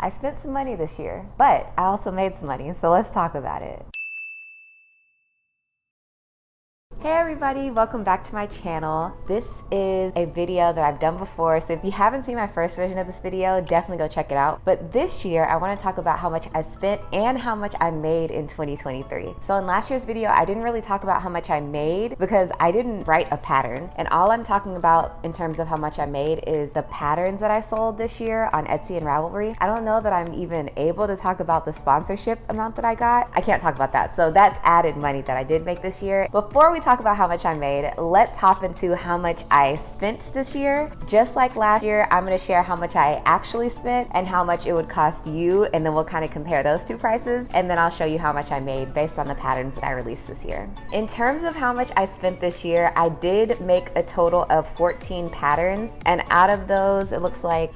I spent some money this year, but I also made some money, so let's talk about it. Hey everybody, welcome back to my channel. This is a video that I've done before, so if you haven't seen my first version of this video, definitely go check it out. But this year, I want to talk about how much I spent and how much I made in 2023. So in last year's video, I didn't really talk about how much I made because I didn't write a pattern. And all I'm talking about in terms of how much I made is the patterns that I sold this year on Etsy and Ravelry. I don't know that I'm even able to talk about the sponsorship amount that I got. I can't talk about that. So that's added money that I did make this year. Before we talk about how much I made, let's hop into how much I spent this year. Just like last year, I'm going to share how much I actually spent and how much it would cost you, and then we'll kind of compare those two prices, and then I'll show you how much I made based on the patterns that I released this year. In terms of how much I spent this year, I did make a total of 14 patterns, and out of those, it looks like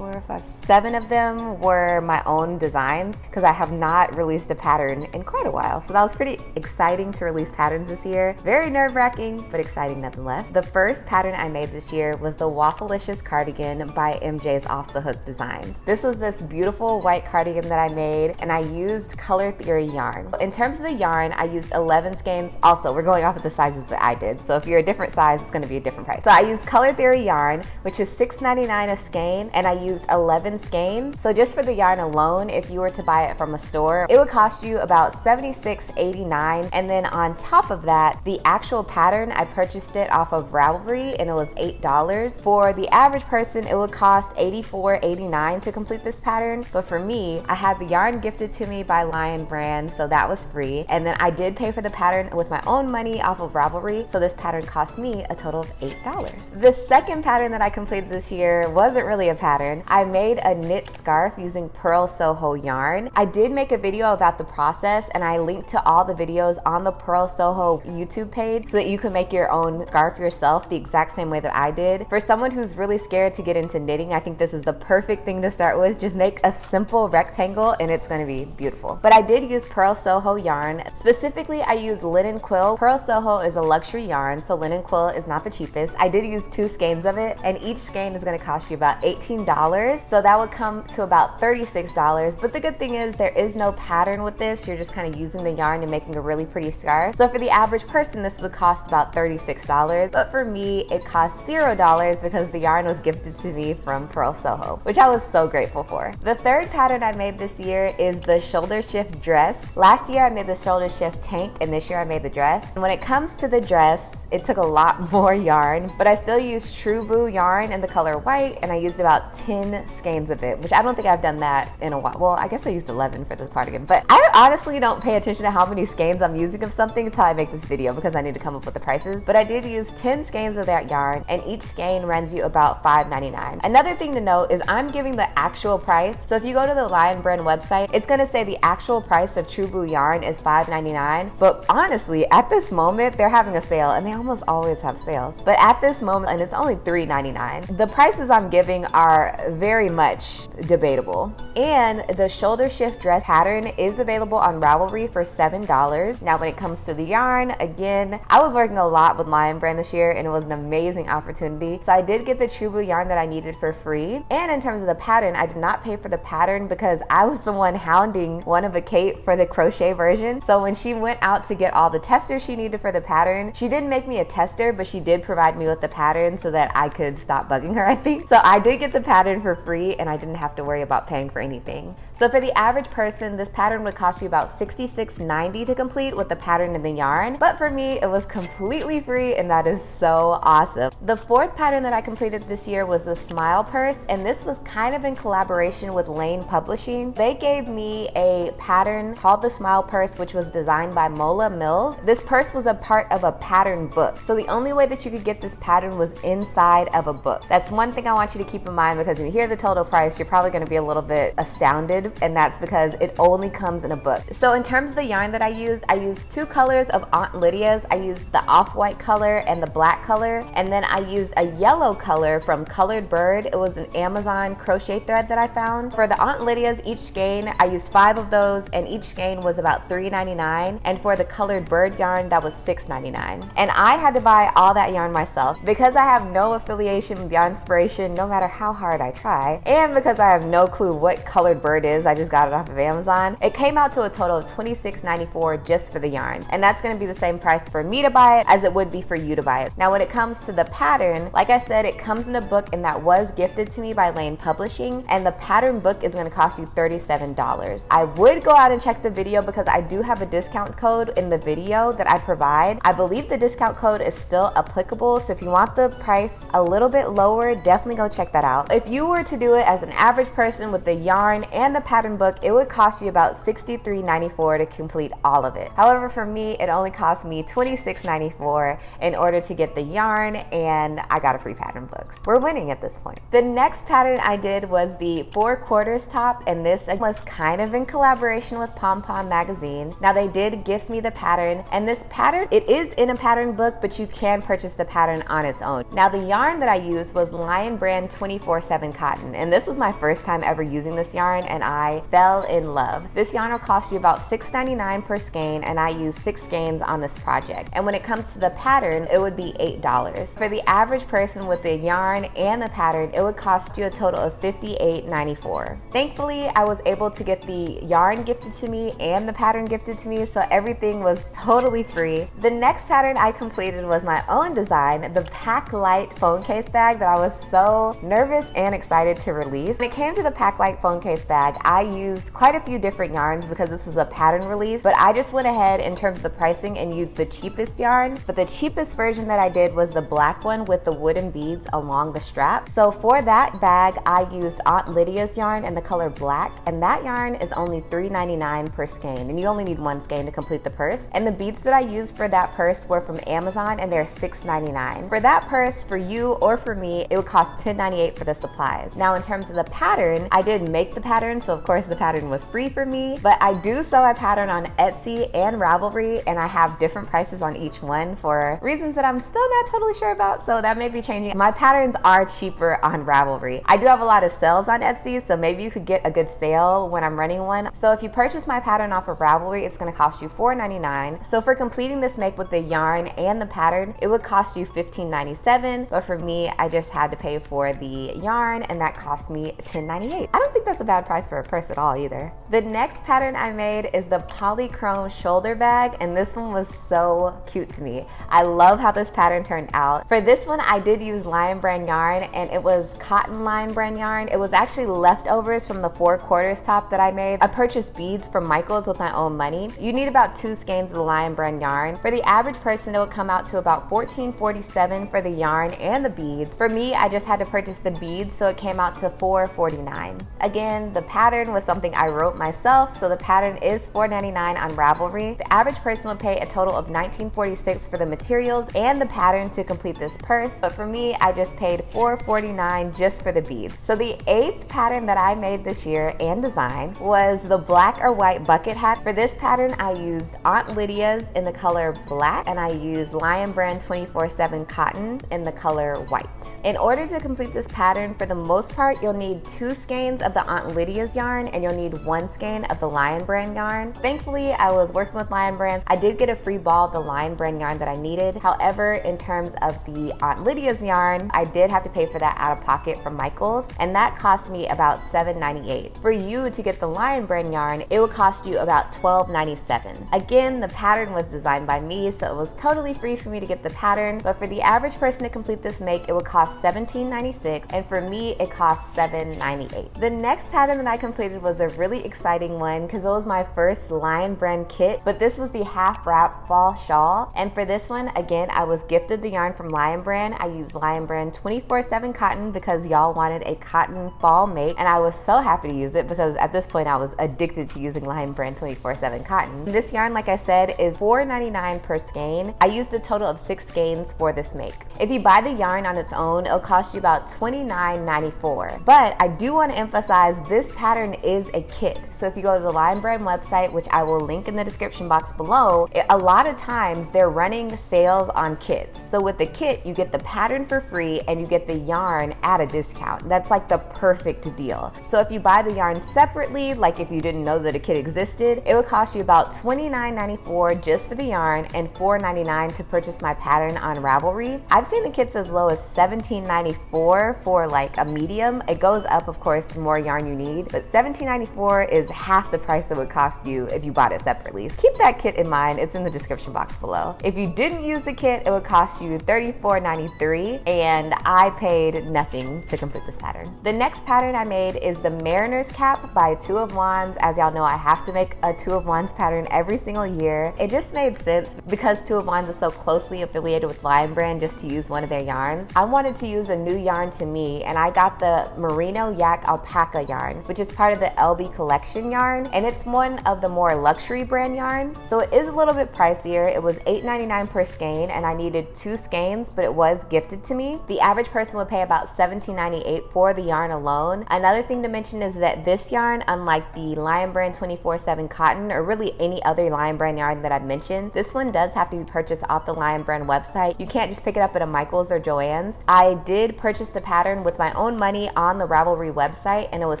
7 of them were my own designs because I have not released a pattern in quite a while. So that was pretty exciting to release patterns this year. Very nerve-wracking, but exciting nonetheless. The first pattern I made this year was the Waffle-icious Cardigan by MJ's Off the Hook Designs. This was this beautiful white cardigan that I made, and I used Color Theory yarn. In terms of the yarn, I used 11 skeins. Also, we're going off of the sizes that I did, so if you're a different size, it's gonna be a different price. So I used Color Theory yarn, which is $6.99 a skein, and I used 11 skeins. So just for the yarn alone, if you were to buy it from a store, it would cost you about $76.89, and then on top of that, the actual pattern, I purchased it off of Ravelry and it was $8. For the average person, it would cost $84.89 to complete this pattern. But for me, I had the yarn gifted to me by Lion Brand, so that was free. And then I did pay for the pattern with my own money off of Ravelry, so this pattern cost me a total of $8. The second pattern that I completed this year wasn't really a pattern. I made a knit scarf using Purl Soho yarn. I did make a video about the process, and I linked to all the videos on the Purl Soho YouTube page so that you can make your own scarf yourself the exact same way that I did. For someone who's really scared to get into knitting, I think this is the perfect thing to start with. Just make a simple rectangle and it's going to be beautiful. But I did use Purl Soho yarn. Specifically, I used linen quill. Purl Soho is a luxury yarn, so linen quill is not the cheapest. I did use 2 skeins of it, and each skein is going to cost you about $18. So that would come to about $36. But the good thing is there is no pattern with this. You're just kind of using the yarn and making a really pretty scarf. So for the average person, this would cost about $36, but for me, it cost $0 because the yarn was gifted to me from Purl Soho, which I was so grateful for. The third pattern I made this year is the shoulder shift dress. Last year I made the shoulder shift tank, and this year I made the dress. And when it comes to the dress, it took a lot more yarn, but I still used True Blue yarn in the color white, and I used about 10 skeins of it, which I don't think I've done that in a while. Well, I guess I used 11 for the cardigan, but I honestly don't pay attention to how many skeins I'm using of something until I make this video because I need to come up with the prices. But I did use 10 skeins of that yarn, and each skein runs you about $5.99. Another thing to note is I'm giving the actual price. So if you go to the Lion Brand website, it's gonna say the actual price of True Blue yarn is $5.99. But honestly, at this moment, they're having a sale, and they almost always have sales. But at this moment, and it's only $3.99, the prices I'm giving are very much debatable. And the shoulder shift dress pattern is available on Ravelry for $7. Now, when it comes to the yarn, again, I was working a lot with Lion Brand this year, and it was an amazing opportunity. So I did get the True Blue yarn that I needed for free. And in terms of the pattern, I did not pay for the pattern because I was the one hounding One of a Kate for the crochet version. So when she went out to get all the testers she needed for the pattern, she didn't make me a tester, but she did provide me with the pattern so that I could stop bugging her, I think. So I did get the pattern for free, and I didn't have to worry about paying for anything. So for the average person, this pattern would cost you about $66.90 to complete with the pattern and the yarn. But for me, it was completely free, and that is so awesome. The fourth pattern that I completed this year was the Smile Purse, and this was kind of in collaboration with Lane Publishing. They gave me a pattern called the Smile Purse, which was designed by Mola Mills. This purse was a part of a pattern book, so the only way that you could get this pattern was inside of a book. That's one thing I want you to keep in mind, because when you hear the total price, you're probably going to be a little bit astounded, and that's because it only comes in a book. So in terms of the yarn that I used 2 colors of Aunt Lydia's. I used used the off-white color and the black color, and then I used a yellow color from Colored Bird. It was an Amazon crochet thread that I found. For the Aunt Lydia's each skein, I used 5 of those, and each skein was about $3.99, and for the Colored Bird yarn, that was $6.99. And I had to buy all that yarn myself because I have no affiliation with Yarnspiration, no matter how hard I try, and because I have no clue what Colored Bird is. I just got it off of Amazon. It came out to a total of $26.94 just for the yarn, and that's going to be the same price for me to buy it as it would be for you to buy it. Now when it comes to the pattern, like I said, it comes in a book, and that was gifted to me by Lane Publishing, and the pattern book is going to cost you $37. I would go out and check the video because I do have a discount code in the video that I provide. I believe the discount code is still applicable, so if you want the price a little bit lower, definitely go check that out. If you were to do it as an average person with the yarn and the pattern book, it would cost you about $63.94 to complete all of it. However, for me, it only cost me $26.94 in order to get the yarn, and I got a free pattern book. We're winning at this point. The next pattern I did was the 4/4 top, and this was kind of in collaboration with Pom Pom magazine. Now they did gift me the pattern, and this pattern, it is in a pattern book, but you can purchase the pattern on its own. Now the yarn that I used was Lion Brand 24/7 cotton, and this was my first time ever using this yarn, and I fell in love. This yarn will cost you about $6.99 per skein, and I used 6 skeins on this project. And when it comes to the pattern, it would be $8. For the average person with the yarn and the pattern, it would cost you a total of $58.94. Thankfully, I was able to get the yarn gifted to me and the pattern gifted to me, so everything was totally free. The next pattern I completed was my own design, the Pack Light phone case bag that I was so nervous and excited to release. When it came to the Pack Light phone case bag, I used quite a few different yarns because this was a pattern release, but I just went ahead in terms of the pricing and used the cheapest yarn. But the cheapest version that I did was the black one with the wooden beads along the strap. So for that bag, I used Aunt Lydia's yarn in the color black, and that yarn is only $3.99 per skein, and you only need 1 skein to complete the purse. And the beads that I used for that purse were from Amazon, and they're $6.99. For that purse, for you or for me, it would cost $10.98 for the supplies. Now in terms of the pattern, I did make the pattern, so of course the pattern was free for me, but I do sell my pattern on Etsy and Ravelry, and I have different prices on each one for reasons that I'm still not totally sure about, so that may be changing. My patterns are cheaper on Ravelry. I do have a lot of sales on Etsy, so maybe you could get a good sale when I'm running one. So if you purchase my pattern off of Ravelry, it's going to cost you $4.99. So for completing this make with the yarn and the pattern, it would cost you $15.97, but for me, I just had to pay for the yarn, and that cost me $10.98. I don't think that's a bad price for a purse at all either. The next pattern I made is the Polychrome Shoulder Bag, and this one was so cute to me. I love how this pattern turned out. For this one, I did use Lion Brand yarn, and it was cotton Lion Brand yarn. It was actually leftovers from the 4/4 top that I made. I purchased beads from Michael's with my own money. You need about 2 skeins of the Lion Brand yarn. For the average person, it would come out to about $14.47 for the yarn and the beads. For me, I just had to purchase the beads, so it came out to $4.49. Again, the pattern was something I wrote myself, so the pattern is $4.99 on Ravelry. The average person would pay a total of $19.46 for the materials and the pattern to complete this purse, but for me, I just paid $4.49 just for the beads. So the 8th pattern that I made this year and designed was the black or white bucket hat. For this pattern, I used Aunt Lydia's in the color black, and I used Lion Brand 24/7 cotton in the color white. In order to complete this pattern, for the most part, you'll need 2 skeins of the Aunt Lydia's yarn, and you'll need 1 skein of the Lion Brand yarn. Thankfully, I was working with Lion Brands. I did get a free ball of the Lion Brand yarn that I needed. However, in terms of the Aunt Lydia's yarn, I did have to pay for that out of pocket from Michael's, and that cost me about $7.98. For you to get the Lion Brand yarn, it would cost you about $12.97. Again, the pattern was designed by me, so it was totally free for me to get the pattern, but for the average person to complete this make, it would cost $17.96, and for me, it cost $7.98. The next pattern that I completed was a really exciting one because it was my first Lion Brand kit, but this was the half wrap fall shawl, and for this one, again, I was gifted the yarn from Lion Brand. I used Lion Brand 24/7 cotton because y'all wanted a cotton fall make, and I was so happy to use it because at this point I was addicted to using Lion Brand 24/7 cotton. This yarn, like I said, is $4.99 per skein. I used a total of 6 skeins for this make. If you buy the yarn on its own, it'll cost you about $29.94. But I do want to emphasize this pattern is a kit. So if you go to the Lion Brand website, which I will link in the description box below, a lot of times is they're running sales on kits. So with the kit, you get the pattern for free and you get the yarn at a discount. That's like the perfect deal. So if you buy the yarn separately, like if you didn't know that a kit existed, it would cost you about $29.94 just for the yarn and $4.99 to purchase my pattern on Ravelry. I've seen the kits as low as $17.94 for like a medium. It goes up, of course, the more yarn you need, but $17.94 is half the price it would cost you if you bought it separately. So keep that kit in mind. It's in the description box below. If you didn't use the kit, it would cost you $34.93, and I paid nothing to complete this pattern. The next pattern I made is the Mariner's Cap by Two of Wands. As y'all know, I have to make a Two of Wands pattern every single year. It just made sense because Two of Wands is so closely affiliated with Lion Brand just to use one of their yarns. I wanted to use a new yarn to me, and I got the Merino Yak Alpaca yarn, which is part of the LB collection yarn, and it's one of the more luxury brand yarns, so it is a little bit pricier. It was $8.99 per skein, and I needed 2 skeins, but it was gifted to me. The average person would pay about $17.98 for the yarn alone. Another thing to mention is that this yarn, unlike the Lion Brand 24/7 cotton or really any other Lion Brand yarn that I've mentioned, this one does have to be purchased off the Lion Brand website. You can't just pick it up at a Michael's or Joann's. I did purchase the pattern with my own money on the Ravelry website, and it was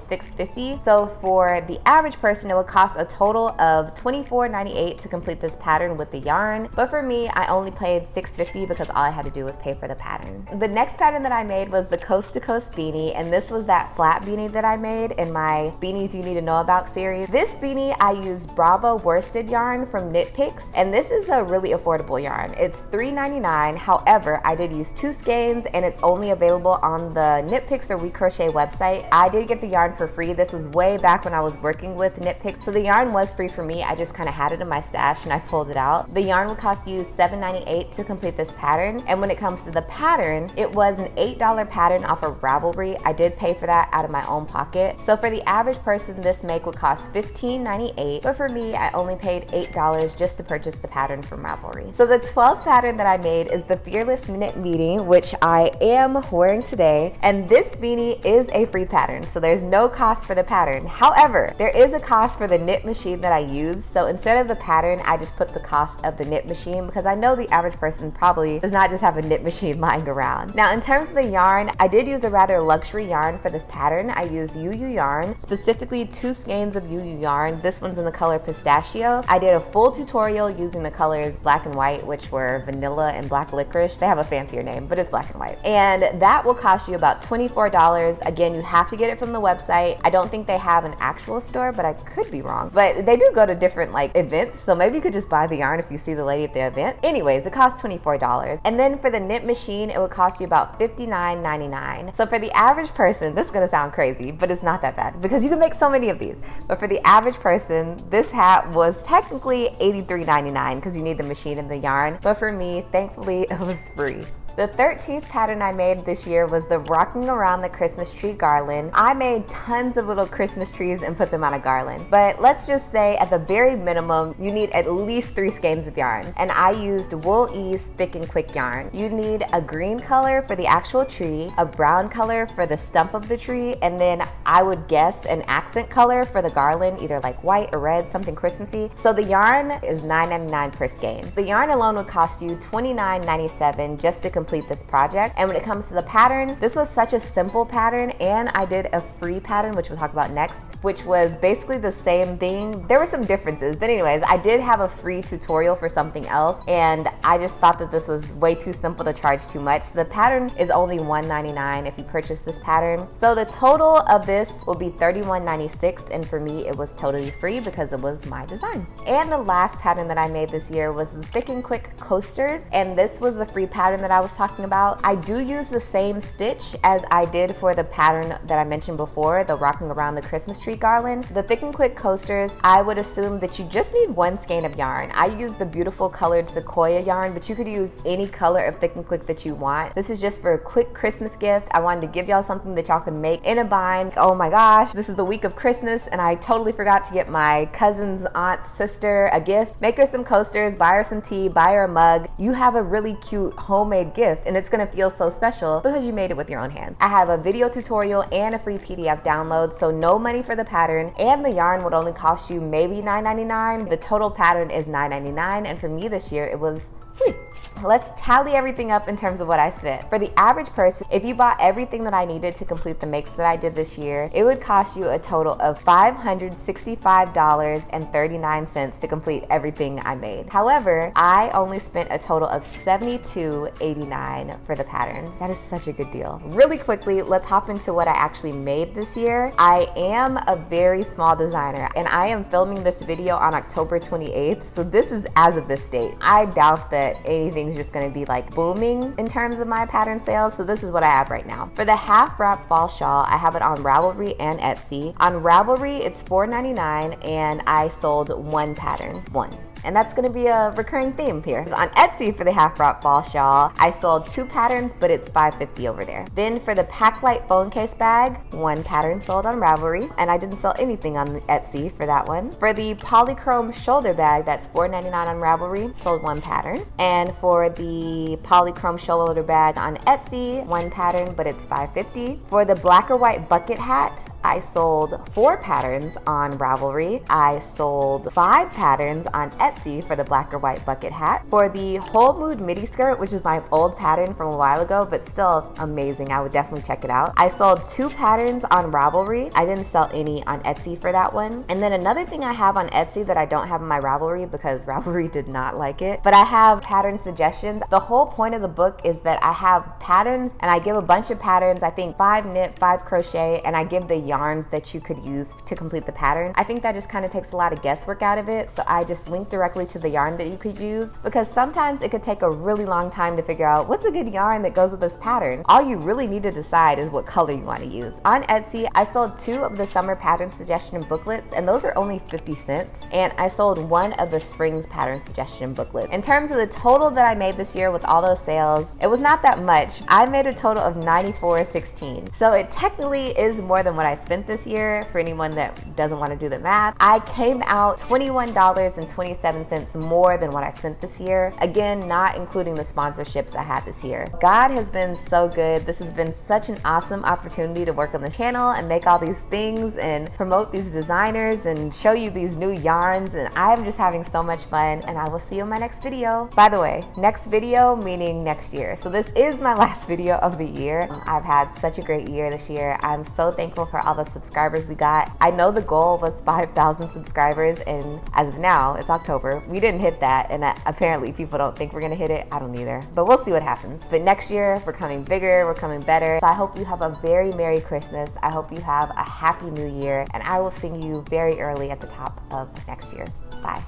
$6.50. So for the average person, it would cost a total of $24.98 to complete this pattern with the yarn. But for me, I only paid $6.50 because all I had to do was pay for the pattern. The next pattern that I made was the Coast to Coast beanie, and this was that flat beanie that I made in my Beanies You Need to Know About series. This beanie, I used Bravo worsted yarn from Knit Picks, and this is a really affordable yarn. It's $3.99. However, I did use 2 skeins, and it's only available on the Knit Picks or We Crochet website. I did get the yarn for free. This was way back when I was working with Knit Picks, so the yarn was free for me. I just kind of had it in my stash and I pulled it out. The yarn would cost you $7.98 to complete this pattern, and when it comes to the pattern, it was an $8 pattern off of Ravelry. I did pay for that out of my own pocket. So for the average person, this make would cost $15.98, but for me, I only paid $8 just to purchase the pattern from Ravelry. So the 12th pattern that I made is the Fearless Knit Beanie, which I am wearing today, and this beanie is a free pattern, so there's no cost for the pattern. However, there is a cost for the knit machine that I use, so instead of the pattern, I just put the cost of the knit machine because I know the average person probably does not just have a knit machine lying around. Now, in terms of the yarn, I did use a rather luxury yarn for this pattern. I used UU yarn, specifically 2 skeins of UU yarn. This one's in the color Pistachio. I did a full tutorial using the colors black and white, which were vanilla and black licorice. They have a fancier name, but it's black and white. And that will cost you about $24. Again, you have to get it from the website. I don't think they have an actual store, but I could be wrong. But they do go to different like events, so maybe you could just buy the yarn if you see the lady at the event. Anyways, it costs $24. And then for the knit machine, it would cost you about $59.99. So for the average person, this is gonna sound crazy, but it's not that bad because you can make so many of these. But for the average person, this hat was technically $83.99 because you need the machine and the yarn. But for me, thankfully, it was free. The 13th pattern I made this year was the Rocking Around the Christmas Tree Garland. I made tons of little Christmas trees and put them on a garland. But let's just say at the very minimum, you need at least 3 skeins of yarn. And I used Wool Ease Thick and Quick yarn. You need a green color for the actual tree, a brown color for the stump of the tree, and then I would guess an accent color for the garland, either like white or red, something Christmassy. So the yarn is $9.99 per skein. The yarn alone would cost you $29.97 just to complete this project. And when it comes to the pattern, this was such a simple pattern, and I did a free pattern, which we'll talk about next, which was basically the same thing. There were some differences, but anyways, I did have a free tutorial for something else, and I just thought that this was way too simple to charge too much. So the pattern is only $1.99 if you purchase this pattern. So the total of this will be $31.96, and for me, it was totally free because it was my design. And the last pattern that I made this year was the Thick and Quick Coasters, and this was the free pattern that I was talking about. I do use the same stitch as I did for the pattern that I mentioned before, the Rocking Around the Christmas Tree Garland. The Thick and Quick Coasters, I would assume that you just need 1 skein of yarn. I use the beautiful colored Sequoia yarn, but you could use any color of Thick and Quick that you want. This is just for a quick Christmas gift. I wanted to give y'all something that y'all can make in a bind. Oh my gosh, this is the week of Christmas, and I totally forgot to get my cousin's aunt's sister a gift. Make her some coasters, buy her some tea, buy her a mug. You have a really cute homemade gift gift, and it's gonna feel so special because you made it with your own hands. I have a video tutorial and a free PDF download, so no money for the pattern, and the yarn would only cost you maybe $9.99. The total pattern is $9.99, and for me this year it was free. Let's tally everything up in terms of what I spent. For the average person, if you bought everything that I needed to complete the makes that I did this year, it would cost you a total of $565.39 to complete everything I made. However, I only spent a total of $72.89 for the patterns. That is such a good deal. Really quickly, let's hop into what I actually made this year. I am a very small designer, and I am filming this video on October 28th, so this is as of this date. I doubt that anything's just gonna be like booming in terms of my pattern sales, so this is what I have right now. For the half wrap fall shawl, I have it on Ravelry and Etsy. On Ravelry, it's $4.99, and I sold one pattern, one. And that's gonna be a recurring theme here. On Etsy for the half wrap fall shawl, I sold 2 patterns, but it's $5.50 over there. Then for the Pack Light phone case bag, 1 pattern sold on Ravelry, and I didn't sell anything on Etsy for that one. For the Polychrome Shoulder Bag, that's $4.99 on Ravelry, sold 1 pattern. And for the Polychrome Shoulder Bag on Etsy, 1 pattern, but it's $5.50. For the black or white bucket hat, I sold 4 patterns on Ravelry. I sold 5 patterns on Etsy for the black or white bucket hat. For the Whole Mood midi skirt, which is my old pattern from a while ago, but still amazing, I would definitely check it out. I sold 2 patterns on Ravelry. I didn't sell any on Etsy for that one. And then another thing I have on Etsy that I don't have in my Ravelry because Ravelry did not like it, but I have pattern suggestions. The whole point of the book is that I have patterns and I give a bunch of patterns, I think 5 knit, 5 crochet, and I give the yarns that you could use to complete the pattern. I think that just kind of takes a lot of guesswork out of it, so I just linked directly to the yarn that you could use, because sometimes it could take a really long time to figure out what's a good yarn that goes with this pattern. All you really need to decide is what color you want to use. On Etsy, I sold 2 of the summer pattern suggestion booklets, and those are only 50 cents, and I sold 1 of the spring's pattern suggestion booklet. In terms of the total that I made this year with all those sales, it was not that much. I made a total of $94.16, so it technically is more than what I spent this year. For anyone that doesn't want to do the math, I came out $21.27 more than what I spent this year. Again, not including the sponsorships I had this year. God has been so good. This has been such an awesome opportunity to work on the channel and make all these things and promote these designers and show you these new yarns, and I'm just having so much fun, and I will see you in my next video. By the way, next video meaning next year. So this is my last video of the year. I've had such a great year this year. I'm so thankful for all the subscribers we got. I know the goal was 5,000 subscribers, and as of now, it's October. We didn't hit that, and apparently people don't think we're gonna hit it. I don't either, but we'll see what happens. But next year, we're coming bigger, we're coming better. So I hope you have a very Merry Christmas. I hope you have a Happy New Year, and I will see you very early at the top of next year. Bye.